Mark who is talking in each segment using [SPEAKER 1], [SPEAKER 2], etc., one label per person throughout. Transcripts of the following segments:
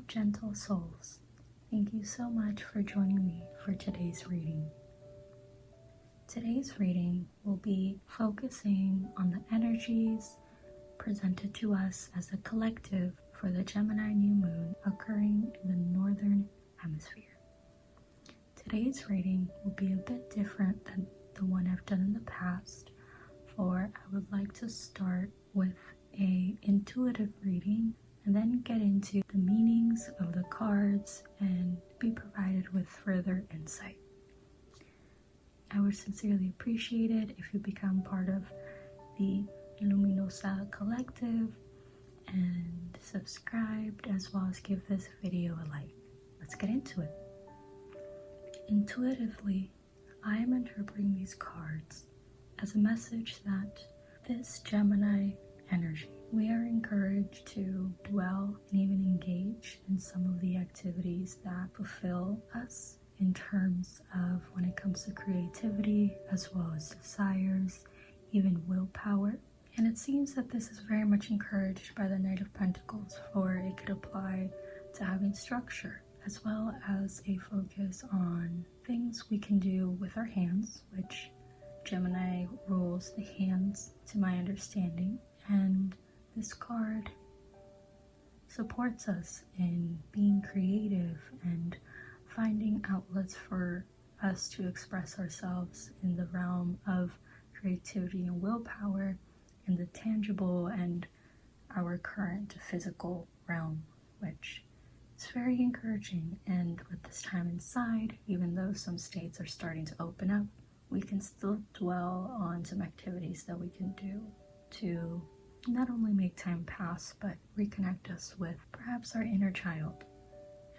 [SPEAKER 1] gentle souls. Thank you so much for joining me for today's reading. Today's reading will be focusing on the energies presented to us as a collective for the Gemini new moon occurring in the northern hemisphere. Today's reading will be a bit different than the one I've done in the past, for I would like to start with an intuitive reading and then get into the meanings of the cards and be provided with further insight. I would sincerely appreciate it if you become part of the Luminosa collective and subscribed, as well as give this video a like. Let's get into it. Intuitively, I am interpreting these cards as a message that this Gemini energy, we are encouraged to dwell and even engage in some of the activities that fulfill us in terms of when it comes to creativity, as well as desires, even willpower. And it seems that this is very much encouraged by the Knight of Pentacles, for it could apply to having structure, as well as a focus on things we can do with our hands, which Gemini rules the hands to my understanding. And this card supports us in being creative and finding outlets for us to express ourselves in the realm of creativity and willpower in the tangible and our current physical realm, which is very encouraging. And with this time inside, even though some states are starting to open up, we can still dwell on some activities that we can do to not only make time pass, but reconnect us with perhaps our inner child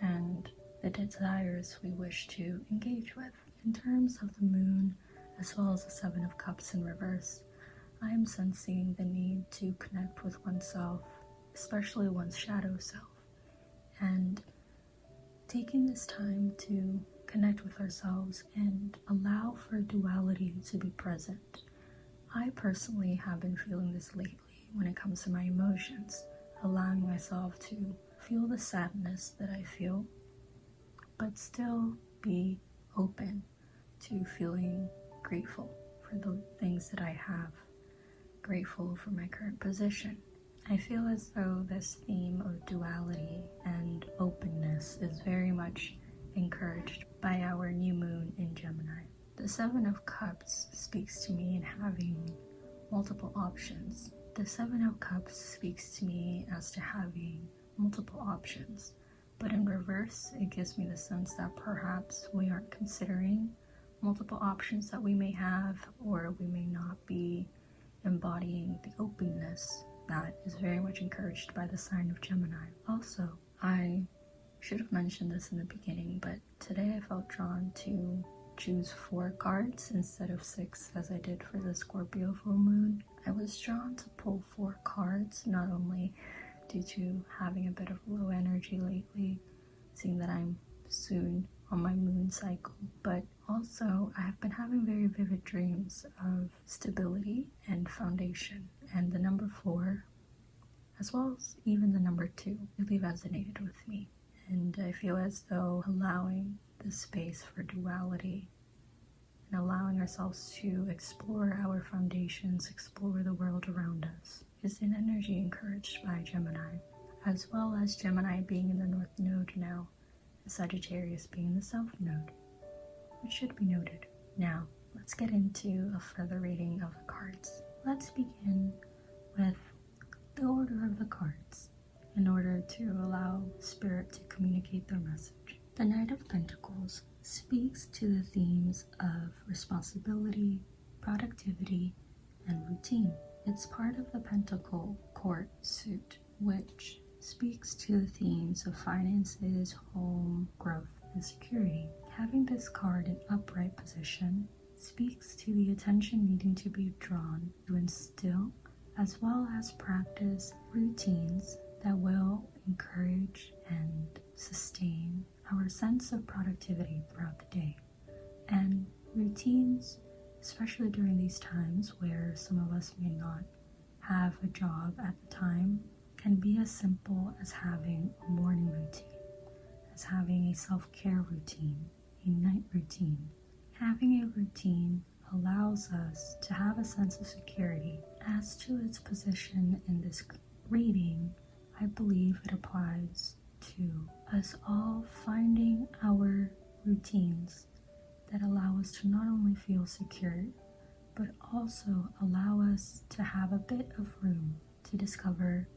[SPEAKER 1] and the desires we wish to engage with. In terms of the moon, as well as the Seven of Cups in reverse, I am sensing the need to connect with oneself, especially one's shadow self, and taking this time to connect with ourselves and allow for duality to be present. I personally have been feeling this lately when it comes to my emotions, allowing myself to feel the sadness that I feel, but still be open to feeling grateful for the things that I have, grateful for my current position. I feel as though this theme of duality and openness is very much encouraged by our new moon in Gemini. The Seven of Cups speaks to me in having multiple options. The Seven of Cups speaks to me as to having multiple options, but in reverse, it gives me the sense that perhaps we aren't considering multiple options that we may have, or we may not be embodying the openness that is very much encouraged by the sign of Gemini. Also, I should have mentioned this in the beginning, but today I felt drawn to choose 4 cards instead of 6 as I did for the Scorpio full moon. I was drawn to pull 4 cards, not only due to having a bit of low energy lately, seeing that I'm soon on my moon cycle, but also I have been having very vivid dreams of stability and foundation, and the number 4, as well as even the number 2, really resonated with me. And I feel as though allowing the space for duality and allowing ourselves to explore our foundations, explore the world around us, is an energy encouraged by Gemini, as well as Gemini being in the North Node now, and Sagittarius being in the South Node, which should be noted. Now, let's get into a further reading of the cards. Let's begin with the order of the cards, in order to allow Spirit to communicate their message. The Knight of Pentacles speaks to the themes of responsibility, productivity, and routine. It's part of the Pentacle Court suit, which speaks to the themes of finances, home, growth, and security. Having this card in upright position speaks to the attention needing to be drawn to instill, as well as practice, routines that will encourage and sustain our sense of productivity throughout the day. And routines, especially during these times where some of us may not have a job at the time, can be as simple as having a morning routine. as having a self-care routine, a night routine. Having a routine allows us to have a sense of security. As to its position in this reading, I believe it applies to us all finding our routines that allow us to not only feel secure, but also allow us to have a bit of room to discover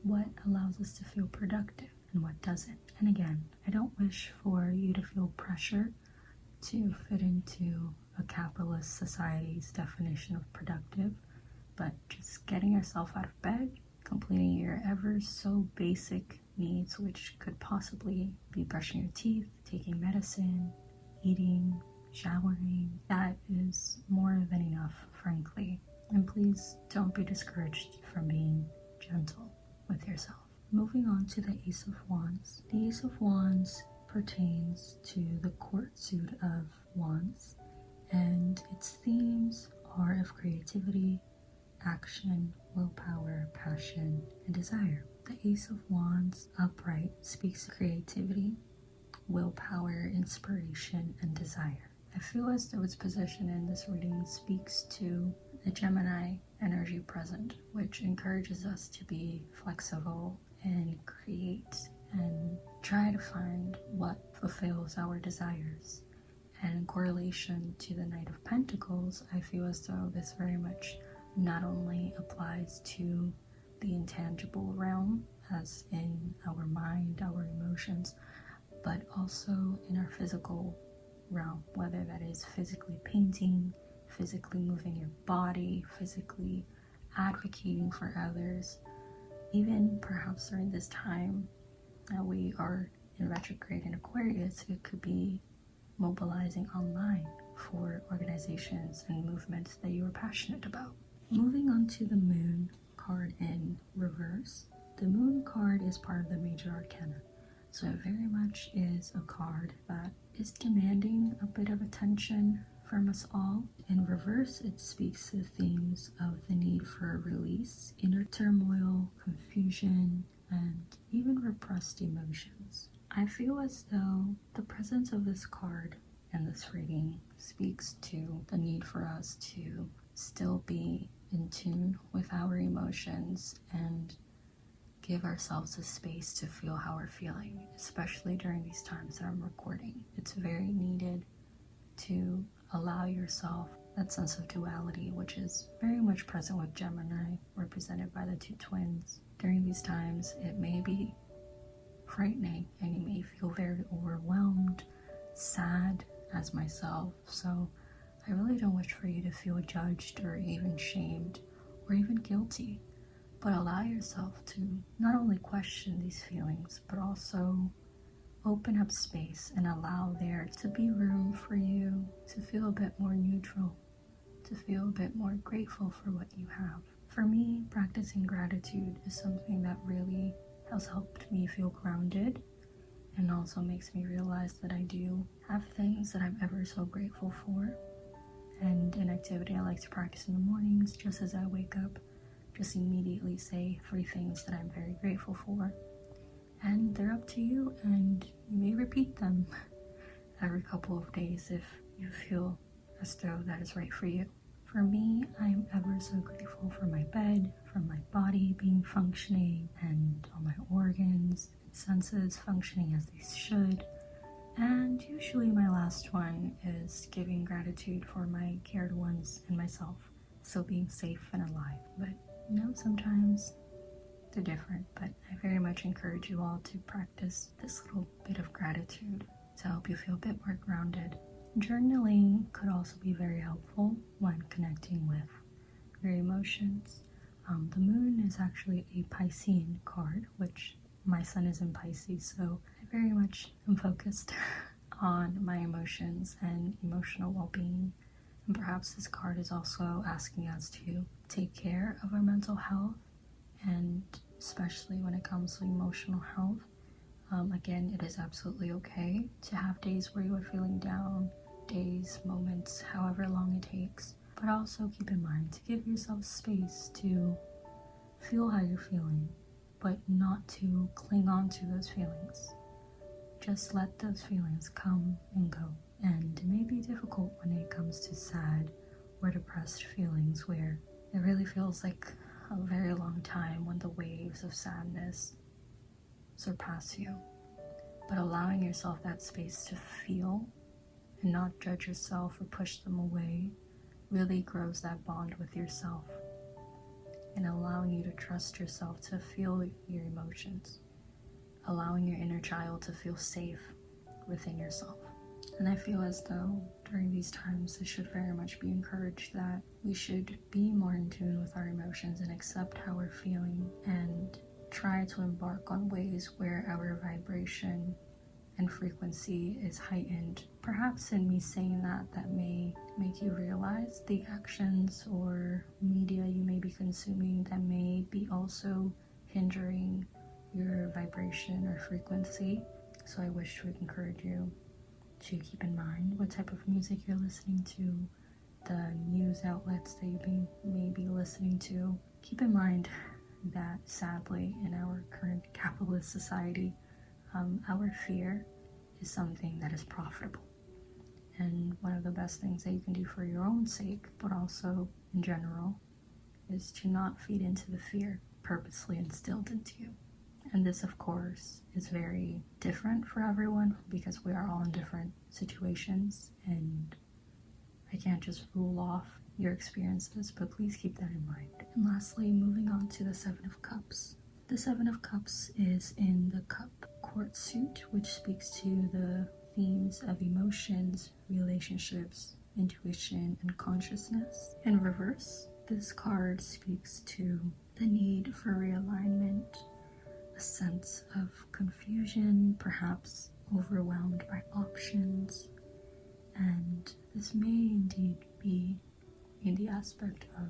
[SPEAKER 1] what allows us to feel productive and what doesn't. And again, I don't wish for you to feel pressure to fit into a capitalist society's definition of productive, but just getting yourself out of bed, completing your ever so basic needs, which could possibly be brushing your teeth, taking medicine, eating, showering. That is more than enough, frankly. And please don't be discouraged from being gentle with yourself. Moving on to the Ace of Wands. The Ace of Wands pertains to the court suit of Wands, and its themes are of creativity, action, willpower, passion, and desire. The Ace of Wands upright speaks to creativity, willpower, inspiration, and desire. I feel as though its position in this reading speaks to the Gemini energy present, which encourages us to be flexible and create and try to find what fulfills our desires. And in correlation to the Knight of Pentacles, I feel as though this very much not only applies to the intangible realm, as in our mind, our emotions, but also in our physical realm, whether that is physically painting, physically moving your body, physically advocating for others. Even perhaps during this time that we are in retrograde in Aquarius, it could be mobilizing online for organizations and movements that you are passionate about. Moving on to the Moon card in reverse. The Moon card is part of the Major Arcana, so it very much is a card that is demanding a bit of attention from us all. In reverse, it speaks to themes of the need for release, inner turmoil, confusion, and even repressed emotions. I feel as though the presence of this card in this reading speaks to the need for us to still be in tune with our emotions and give ourselves a space to feel how we're feeling, especially during these times that I'm recording. It's very needed to allow yourself that sense of duality, which is very much present with Gemini, represented by the two twins. During these times, it may be frightening and you may feel very overwhelmed, sad, as myself. So I really don't wish for you to feel judged or even shamed or even guilty, but allow yourself to not only question these feelings, but also open up space and allow there to be room for you to feel a bit more neutral, to feel a bit more grateful for what you have. For me, practicing gratitude is something that really has helped me feel grounded and also makes me realize that I do have things that I'm ever so grateful for. And an activity I like to practice in the mornings, just as I wake up, just immediately say 3 things that I'm very grateful for. And they're up to you, and you may repeat them every couple of days if you feel as though that is right for you. For me, I am ever so grateful for my bed, for my body being functioning, and all my organs and senses functioning as they should. And usually my last one is giving gratitude for my cared ones and myself, so being safe and alive. But sometimes they're different, but I very much encourage you all to practice this little bit of gratitude to help you feel a bit more grounded. Journaling could also be very helpful when connecting with your emotions. The moon is actually a Piscean card, which my sun is in Pisces, so I very much am focused on my emotions and emotional well-being. And perhaps this card is also asking us to take care of our mental health, and especially when it comes to emotional health. Again, it is absolutely okay to have days where you are feeling down, days, moments, however long it takes. But also keep in mind to give yourself space to feel how you're feeling, but not to cling on to those feelings. just let those feelings come and go. And it may be difficult when it comes to sad or depressed feelings, where it really feels like a very long time when the waves of sadness surpass you. But allowing yourself that space to feel and not judge yourself or push them away really grows that bond with yourself, and allowing you to trust yourself to feel your emotions, allowing your inner child to feel safe within yourself. And I feel as though during these times it should very much be encouraged that we should be more in tune with our emotions and accept how we're feeling, and try to embark on ways where our vibration and frequency is heightened. Perhaps in me saying that may make you realize the actions or media you may be consuming that may be also hindering your vibration or frequency. So I wish to encourage you to keep in mind what type of music you're listening to, the news outlets that you may be listening to. Keep in mind that sadly in our current capitalist society, our fear is something that is profitable. And one of the best things that you can do for your own sake, but also in general, is to not feed into the fear purposely instilled into you. And this, of course, is very different for everyone because we are all in different situations, and I can't just rule off your experiences, but please keep that in mind. And lastly, moving on to the Seven of Cups. The Seven of Cups is in the cup court suit, which speaks to the themes of emotions, relationships, intuition, and consciousness. In reverse, this card speaks to the need for realignment, a sense of confusion, perhaps overwhelmed by options, and this may indeed be in the aspect of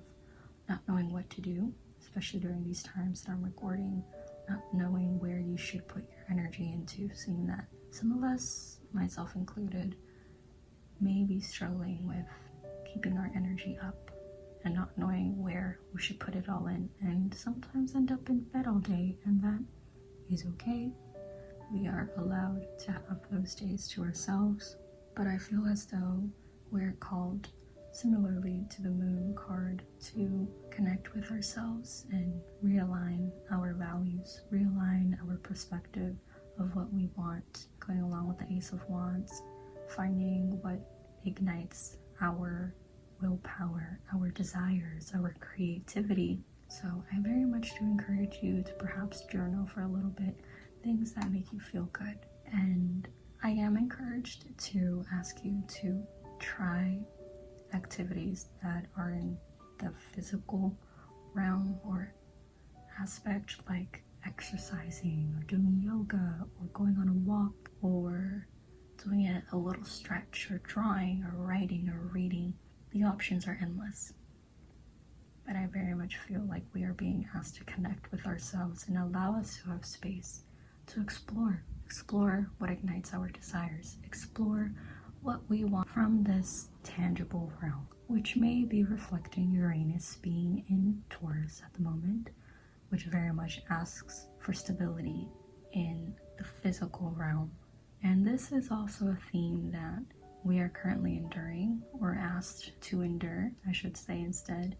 [SPEAKER 1] not knowing what to do, especially during these times that I'm recording, not knowing where you should put your energy into, seeing that some of us, myself included, may be struggling with keeping our energy up and not knowing where we should put it all in, and sometimes end up in bed all day, and that is okay. We are allowed to have those days to ourselves, but I feel as though we're called, similarly to the Moon card, to connect with ourselves and realign our values, realign our perspective of what we want, going along with the Ace of Wands, finding what ignites our willpower, our desires, our creativity. So I very much do encourage you to perhaps journal for a little bit, things that make you feel good. And I am encouraged to ask you to try activities that are in the physical realm or aspect, like exercising or doing yoga or going on a walk or doing a little stretch or drawing or writing or reading. The options are endless. But I very much feel like we are being asked to connect with ourselves and allow us to have space to explore what ignites our desires, explore what we want from this tangible realm, which may be reflecting Uranus being in Taurus at the moment, which very much asks for stability in the physical realm. And this is also a theme that we are currently enduring, or asked to endure, I should say instead,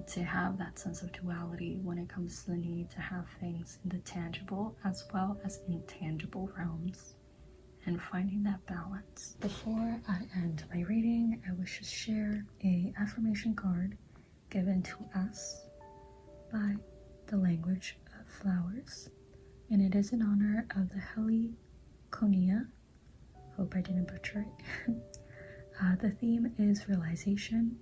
[SPEAKER 1] to have that sense of duality when it comes to the need to have things in the tangible as well as intangible realms, and finding that balance. Before I end my reading, I wish to share a affirmation card given to us by the Language of Flowers, and it is in honor of the Heliconia. Hope I didn't butcher it. The theme is realization,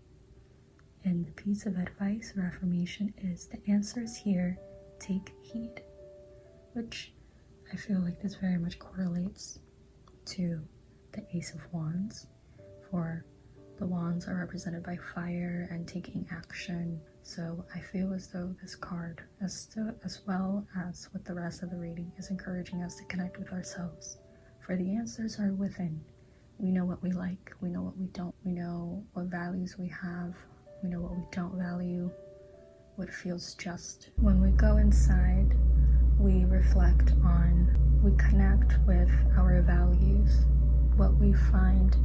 [SPEAKER 1] and the piece of advice or affirmation is: the answer is here, take heed, which I feel like this very much correlates to the Ace of Wands, for the wands are represented by fire and taking action. So I feel as though this card, as well as with the rest of the reading, is encouraging us to connect with ourselves, for the answers are within. We know what we like, we know what we don't, we know what values we have, we know what we don't value, what feels just. When we go inside we reflect on, we connect with our values, what we find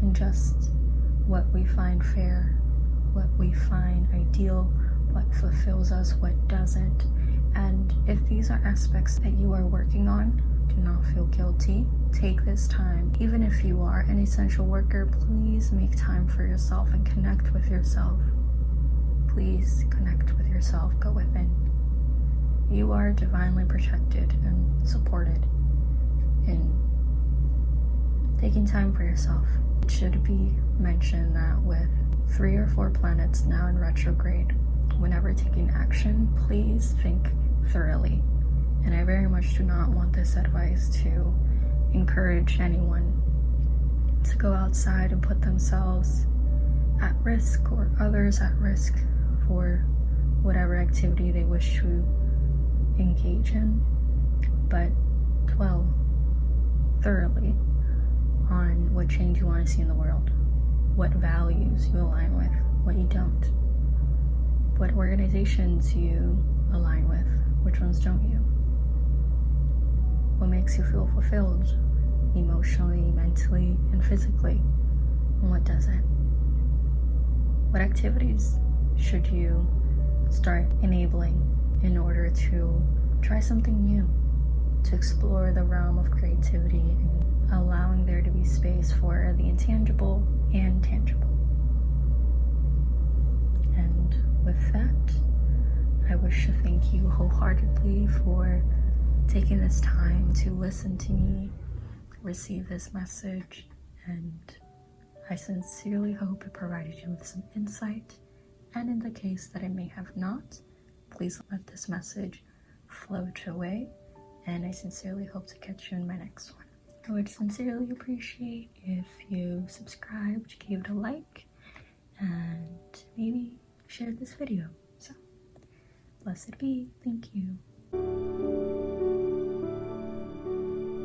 [SPEAKER 1] unjust, what we find fair, what we find ideal, what fulfills us, what doesn't. And if these are aspects that you are working on, do not feel guilty. Take this time. Even if you are an essential worker, please make time for yourself and connect with yourself. Please connect with yourself. Go within. You are divinely protected and supported in taking time for yourself. It should be mentioned that with 3 or 4 planets now in retrograde, whenever taking action, please think thoroughly. And I very much do not want this advice to encourage anyone to go outside and put themselves at risk or others at risk for whatever activity they wish to engage in, but dwell thoroughly on what change you want to see in the world, what values you align with, what you don't, what organizations you align with, which ones don't you, what makes you feel fulfilled emotionally, mentally, and physically, and what doesn't. What activities should you start enabling in order to try something new, to explore the realm of creativity and allowing there to be space for the intangible and tangible. And with that, I wish to thank you wholeheartedly for taking this time to listen to me, receive this message, and I sincerely hope it provided you with some insight. And in the case that it may have not, please let this message float away, and I sincerely hope to catch you in my next one. I would sincerely appreciate if you subscribed, gave it a like, and maybe shared this video. So, blessed be. Thank you.